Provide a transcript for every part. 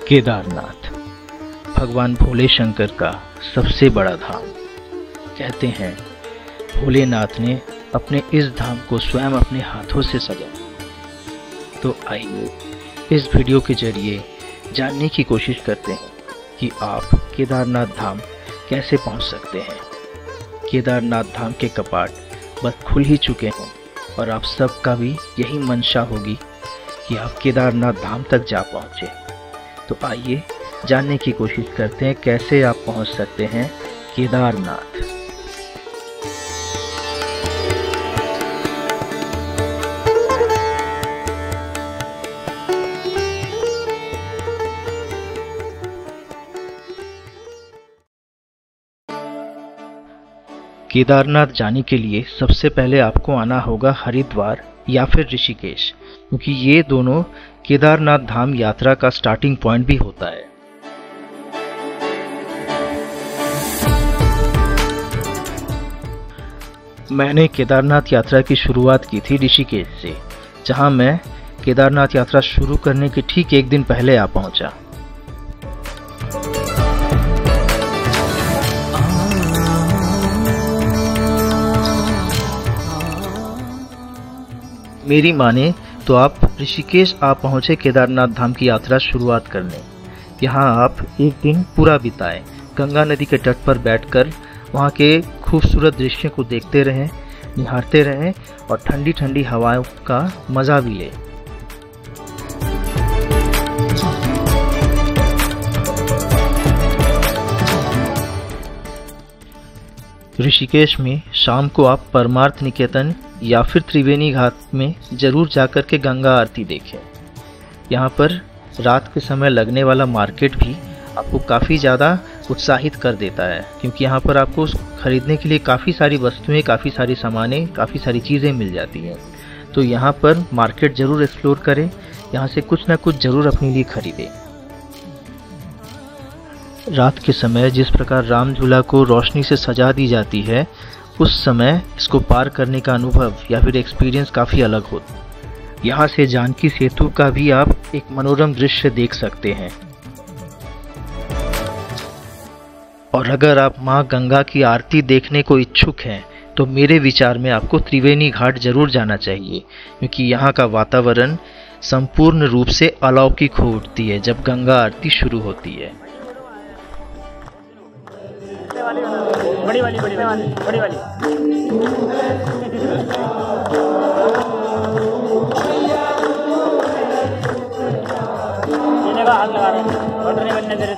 केदारनाथ भगवान भोले शंकर का सबसे बड़ा धाम। कहते हैं भोलेनाथ ने अपने इस धाम को स्वयं अपने हाथों से सजाया। तो आइए इस वीडियो के जरिए जानने की कोशिश करते हैं कि आप केदारनाथ धाम कैसे पहुंच सकते हैं। केदारनाथ धाम के कपाट बस खुल ही चुके हैं और आप सबका भी यही मंशा होगी कि आप केदारनाथ धाम तक जा पहुंचे। तो आइए जानने की कोशिश करते हैं कैसे आप पहुंच सकते हैं केदारनाथ। केदारनाथ जाने के लिए सबसे पहले आपको आना होगा हरिद्वार या फिर ऋषिकेश, क्योंकि ये दोनों केदारनाथ धाम यात्रा का स्टार्टिंग पॉइंट भी होता है। मैंने केदारनाथ यात्रा की शुरुआत की थी ऋषिकेश से, जहां मैं केदारनाथ यात्रा शुरू करने के ठीक एक दिन पहले आ पहुंचा। मेरी माने तो आप ऋषिकेश आ पहुंचे केदारनाथ धाम की यात्रा शुरुआत करने। यहाँ आप एक दिन पूरा बिताएं, गंगा नदी के तट पर बैठकर वहाँ के खूबसूरत दृश्य को देखते रहें, निहारते रहें और ठंडी ठंडी हवाओं का मज़ा भी लें। ऋषिकेश में शाम को आप परमार्थ निकेतन या फिर त्रिवेणी घाट में जरूर जाकर के गंगा आरती देखें। यहाँ पर रात के समय लगने वाला मार्केट भी आपको काफ़ी ज़्यादा उत्साहित कर देता है, क्योंकि यहाँ पर आपको खरीदने के लिए काफ़ी सारी वस्तुएं, काफ़ी सारी सामानें, काफ़ी सारी चीज़ें मिल जाती हैं। तो यहाँ पर मार्केट ज़रूर एक्सप्लोर करें, यहाँ से कुछ ना कुछ ज़रूर अपने लिए खरीदें। रात के समय जिस प्रकार राम झूला को रोशनी से सजा दी जाती है, उस समय इसको पार करने का अनुभव या फिर एक्सपीरियंस काफ़ी अलग होता है। यहाँ से जानकी सेतु का भी आप एक मनोरम दृश्य देख सकते हैं। और अगर आप माँ गंगा की आरती देखने को इच्छुक हैं तो मेरे विचार में आपको त्रिवेणी घाट जरूर जाना चाहिए, क्योंकि यहाँ का वातावरण संपूर्ण रूप से अलौकिक हो उठती है जब गंगा आरती शुरू होती है। बड़ी वाली हाथ लगा रहे हैं, ऑर्डर नहीं बनने दे रहे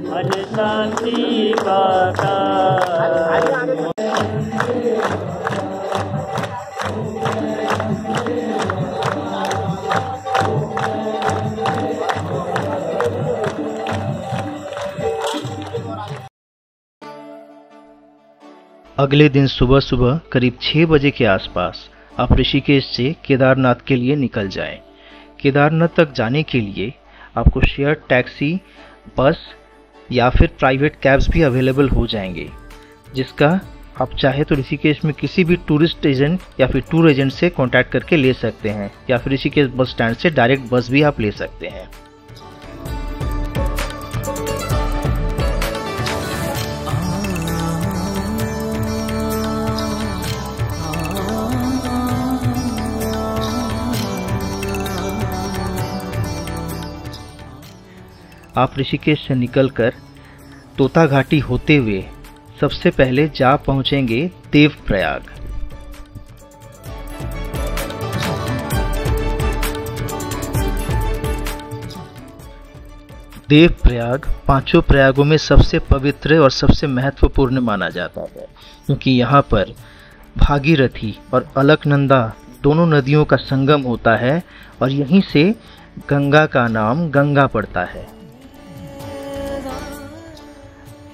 तुम्हारे शांति का अगले दिन सुबह सुबह करीब 6 बजे के आसपास आप ऋषिकेश से केदारनाथ के लिए निकल जाएं। केदारनाथ तक जाने के लिए आपको शेयर टैक्सी, बस या फिर प्राइवेट कैब्स भी अवेलेबल हो जाएंगे, जिसका आप चाहे तो ऋषिकेश में किसी भी टूरिस्ट एजेंट या फिर टूर एजेंट से कांटेक्ट करके ले सकते हैं, या फिर ऋषिकेश बस स्टैंड से डायरेक्ट बस भी आप ले सकते हैं। आप ऋषिकेश से निकलकर तोता घाटी होते हुए सबसे पहले जा पहुंचेंगे देवप्रयाग। देवप्रयाग पांचों प्रयागों में सबसे पवित्र और सबसे महत्वपूर्ण माना जाता है, क्योंकि यहाँ पर भागीरथी और अलकनंदा दोनों नदियों का संगम होता है और यहीं से गंगा का नाम गंगा पड़ता है।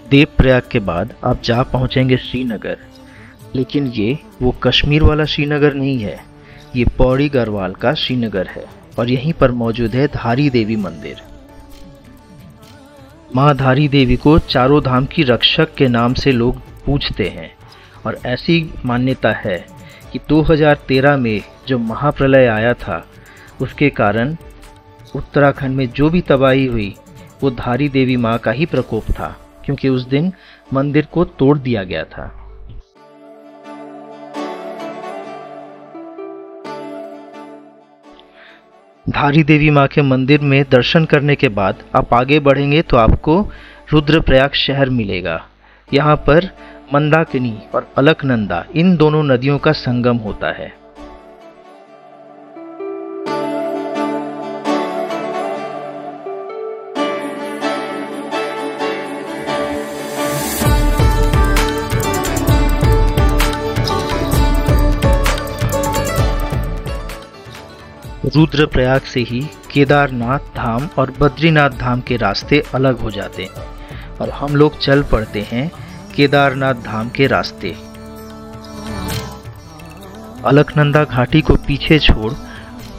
देवप्रयाग के बाद आप जा पहुंचेंगे श्रीनगर, लेकिन ये वो कश्मीर वाला श्रीनगर नहीं है, ये पौड़ी गढ़वाल का श्रीनगर है और यहीं पर मौजूद है धारी देवी मंदिर। माँ धारी देवी को चारों धाम की रक्षक के नाम से लोग पूजते हैं और ऐसी मान्यता है कि 2013 में जो महाप्रलय आया था उसके कारण उत्तराखंड में जो भी तबाही हुई वो धारी देवी माँ का ही प्रकोप था, क्योंकि उस दिन मंदिर को तोड़ दिया गया था। धारी देवी माँ के मंदिर में दर्शन करने के बाद आप आगे बढ़ेंगे तो आपको रुद्रप्रयाग शहर मिलेगा। यहाँ पर मंदाकिनी और अलकनंदा इन दोनों नदियों का संगम होता है। रुद्रप्रयाग से ही केदारनाथ धाम और बद्रीनाथ धाम के रास्ते अलग हो जाते हैं और हम लोग चल पड़ते हैं केदारनाथ धाम के रास्ते। अलकनंदा घाटी को पीछे छोड़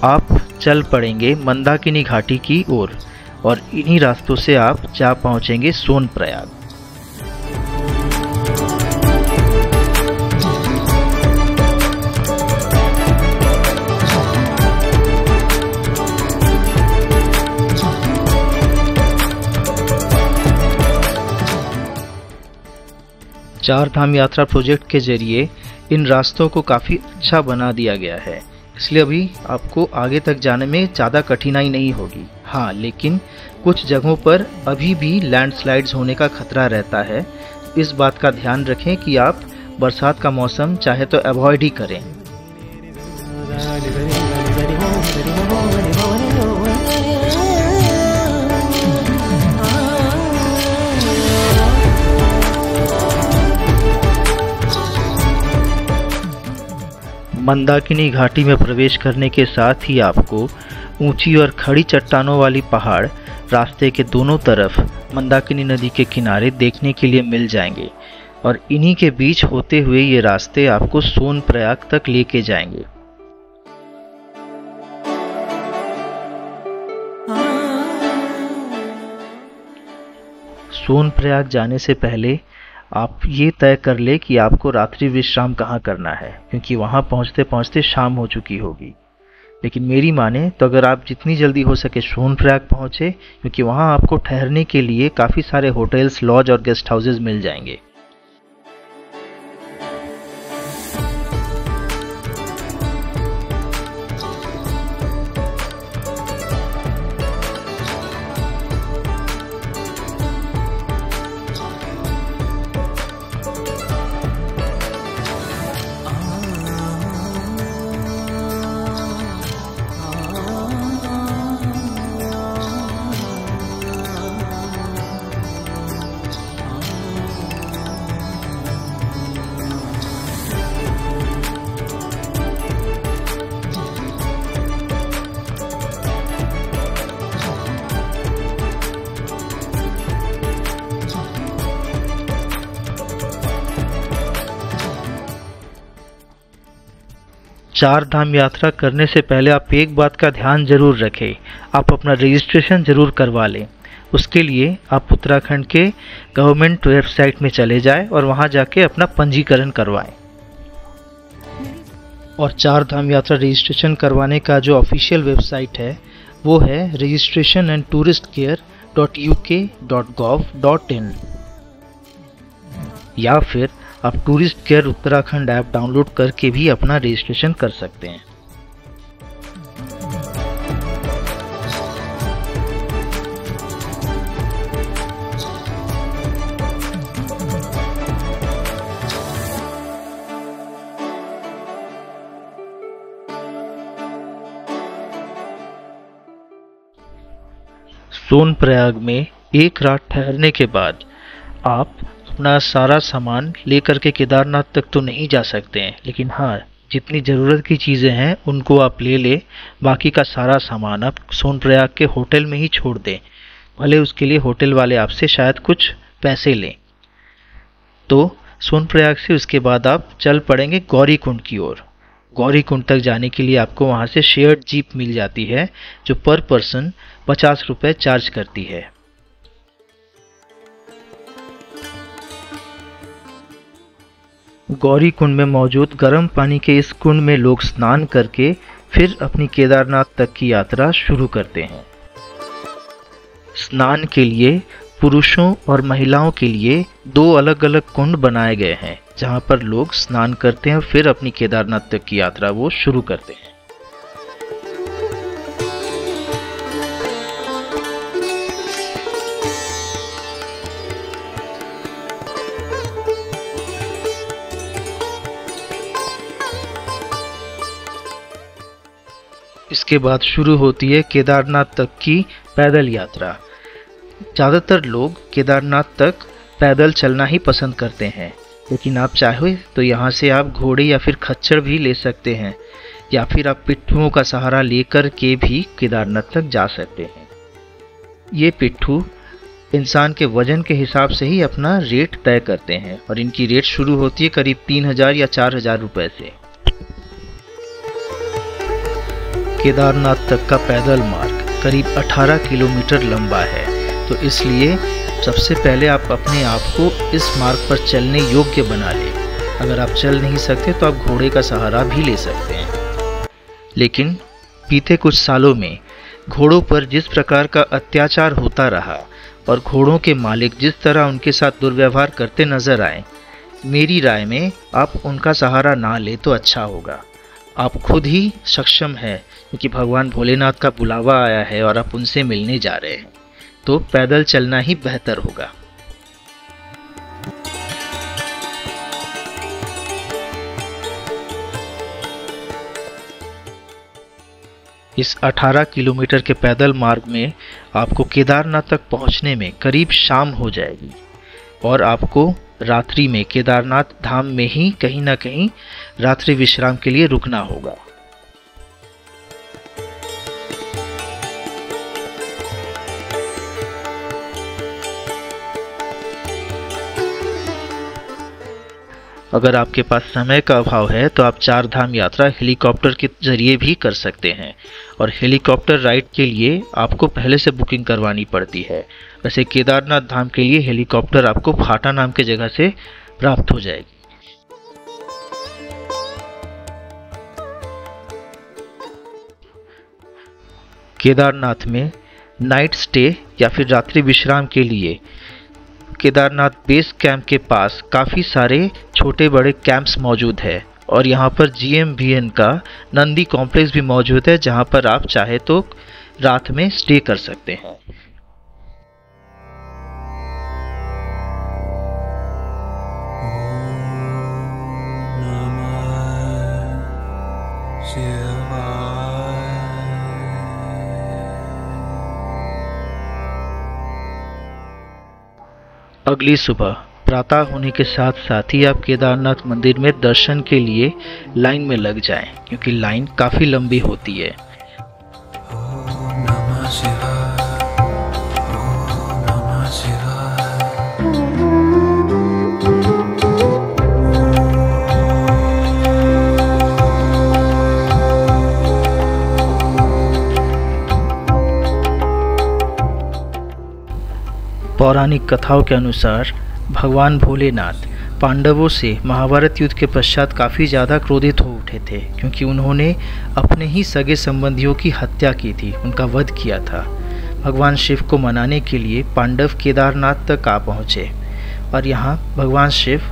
आप चल पड़ेंगे मंदाकिनी घाटी की ओर और इन्हीं रास्तों से आप जा पहुंचेंगे सोनप्रयाग। चार धाम यात्रा प्रोजेक्ट के जरिए इन रास्तों को काफ़ी अच्छा बना दिया गया है, इसलिए अभी आपको आगे तक जाने में ज़्यादा कठिनाई नहीं होगी। हाँ, लेकिन कुछ जगहों पर अभी भी लैंडस्लाइड्स होने का खतरा रहता है। इस बात का ध्यान रखें कि आप बरसात का मौसम चाहे तो अवॉइड ही करें। मंदाकिनी घाटी में प्रवेश करने के साथ ही आपको ऊंची और खड़ी चट्टानों वाली पहाड़ रास्ते के दोनों तरफ मंदाकिनी नदी के किनारे देखने के लिए मिल जाएंगे और इन्हीं के बीच होते हुए ये रास्ते आपको सोनप्रयाग तक लेके जाएंगे। सोनप्रयाग जाने से पहले आप ये तय कर ले कि आपको रात्रि विश्राम कहाँ करना है, क्योंकि वहाँ पहुँचते पहुँचते शाम हो चुकी होगी। लेकिन मेरी माने तो अगर आप जितनी जल्दी हो सके सोनप्रयाग पहुँचे, क्योंकि वहाँ आपको ठहरने के लिए काफ़ी सारे होटल्स, लॉज और गेस्ट हाउसेज मिल जाएंगे। चार धाम यात्रा करने से पहले आप एक बात का ध्यान जरूर रखें, आप अपना रजिस्ट्रेशन जरूर करवा लें। उसके लिए आप उत्तराखंड के गवर्नमेंट वेबसाइट में चले जाएं और वहां जाके अपना पंजीकरण करवाएं। और चार धाम यात्रा रजिस्ट्रेशन करवाने का जो ऑफिशियल वेबसाइट है वो है registration&touristcare.uk.gov.in, या फिर आप tourist care Uttarakhand app download करके भी अपना रजिस्ट्रेशन कर सकते हैं। सोनप्रयाग में एक रात ठहरने के बाद आप अपना सारा सामान लेकर के केदारनाथ तक तो नहीं जा सकते हैं, लेकिन हाँ, जितनी ज़रूरत की चीज़ें हैं उनको आप ले लें। बाकी का सारा सामान आप सोनप्रयाग के होटल में ही छोड़ दें, भले उसके लिए होटल वाले आपसे शायद कुछ पैसे लें। तो सोनप्रयाग से उसके बाद आप चल पड़ेंगे गौरीकुंड की ओर। गौरीकुंड तक जाने के लिए आपको वहाँ से शेयर्ड जीप मिल जाती है, जो पर पर्सन 50 रुपये चार्ज करती है। गौरीकुंड में मौजूद गर्म पानी के इस कुंड में लोग स्नान करके फिर अपनी केदारनाथ तक की यात्रा शुरू करते हैं। स्नान के लिए पुरुषों और महिलाओं के लिए 2 अलग अलग कुंड बनाए गए हैं, जहां पर लोग स्नान करते हैं और फिर अपनी केदारनाथ तक की यात्रा वो शुरू करते हैं। इसके बाद शुरू होती है केदारनाथ तक की पैदल यात्रा। ज़्यादातर लोग केदारनाथ तक पैदल चलना ही पसंद करते हैं, लेकिन आप चाहे तो यहाँ से आप घोड़े या फिर खच्चर भी ले सकते हैं, या फिर आप पिट्ठुओं का सहारा लेकर के भी केदारनाथ तक जा सकते हैं। ये पिट्ठू इंसान के वजन के हिसाब से ही अपना रेट तय करते हैं और इनकी रेट शुरू होती है करीब 3000 या 4000 रुपये से। केदारनाथ तक का पैदल मार्ग करीब 18 किलोमीटर लंबा है, तो इसलिए सबसे पहले आप अपने आप को इस मार्ग पर चलने योग्य बना लें। अगर आप चल नहीं सकते तो आप घोड़े का सहारा भी ले सकते हैं। लेकिन बीते कुछ सालों में घोड़ों पर जिस प्रकार का अत्याचार होता रहा और घोड़ों के मालिक जिस तरह उनके साथ दुर्व्यवहार करते नजर आए, मेरी राय में आप उनका सहारा ना ले तो अच्छा होगा। आप खुद ही सक्षम हैं, क्योंकि भगवान भोलेनाथ का बुलावा आया है और आप उनसे मिलने जा रहे हैं, तो पैदल चलना ही बेहतर होगा। इस 18 किलोमीटर के पैदल मार्ग में आपको केदारनाथ तक पहुंचने में करीब शाम हो जाएगी और आपको रात्रि में केदारनाथ धाम में ही कहीं ना कहीं रात्रि विश्राम के लिए रुकना होगा। अगर आपके पास समय का अभाव है तो आप 4 धाम यात्रा हेलीकॉप्टर के जरिए भी कर सकते हैं, और हेलीकॉप्टर राइड के लिए आपको पहले से बुकिंग करवानी पड़ती है। वैसे केदारनाथ धाम के लिए हेलीकॉप्टर आपको फाटा नाम की जगह से प्राप्त हो जाएगी। केदारनाथ में नाइट स्टे या फिर रात्रि विश्राम के लिए केदारनाथ बेस कैंप के पास काफ़ी सारे छोटे बड़े कैंप्स मौजूद है, और यहाँ पर GMBN का नंदी कॉम्प्लेक्स भी मौजूद है, जहाँ पर आप चाहे तो रात में स्टे कर सकते हैं। अगली सुबह प्रातः होने के साथ साथ ही आप केदारनाथ मंदिर में दर्शन के लिए लाइन में लग जाएं, क्योंकि लाइन काफ़ी लंबी होती है। पौराणिक कथाओं के अनुसार भगवान भोलेनाथ पांडवों से महाभारत युद्ध के पश्चात काफ़ी ज़्यादा क्रोधित हो उठे थे, क्योंकि उन्होंने अपने ही सगे संबंधियों की हत्या की थी, उनका वध किया था। भगवान शिव को मनाने के लिए पांडव केदारनाथ तक आ पहुँचे, और यहाँ भगवान शिव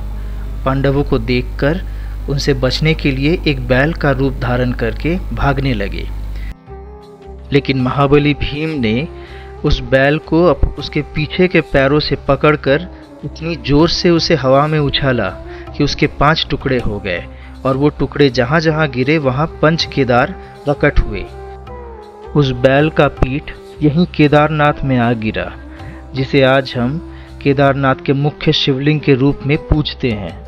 पांडवों को देखकर उनसे बचने के लिए एक बैल का रूप धारण करके भागने लगे। लेकिन महाबली भीम ने उस बैल को उसके पीछे के पैरों से पकड़कर इतनी जोर से उसे हवा में उछाला कि उसके 5 टुकड़े हो गए, और वो टुकड़े जहाँ जहाँ गिरे वहाँ पंच केदार प्रकट हुए। उस बैल का पीठ यहीं केदारनाथ में आ गिरा, जिसे आज हम केदारनाथ के मुख्य शिवलिंग के रूप में पूजते हैं।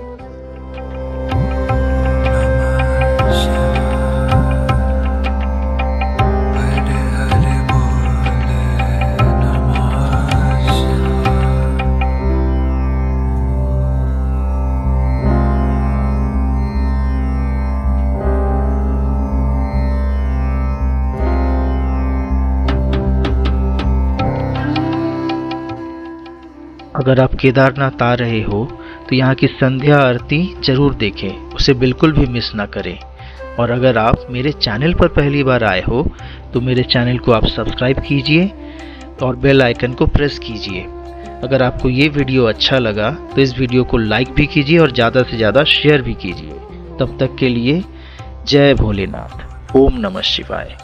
अगर आप केदारनाथ आ रहे हो तो यहाँ की संध्या आरती जरूर देखें, उसे बिल्कुल भी मिस ना करें। और अगर आप मेरे चैनल पर पहली बार आए हो तो मेरे चैनल को आप सब्सक्राइब कीजिए और बेल आइकन को प्रेस कीजिए। अगर आपको ये वीडियो अच्छा लगा तो इस वीडियो को लाइक भी कीजिए और ज़्यादा से ज़्यादा शेयर भी कीजिए। तब तक के लिए जय भोलेनाथ, ओम नमः शिवाय।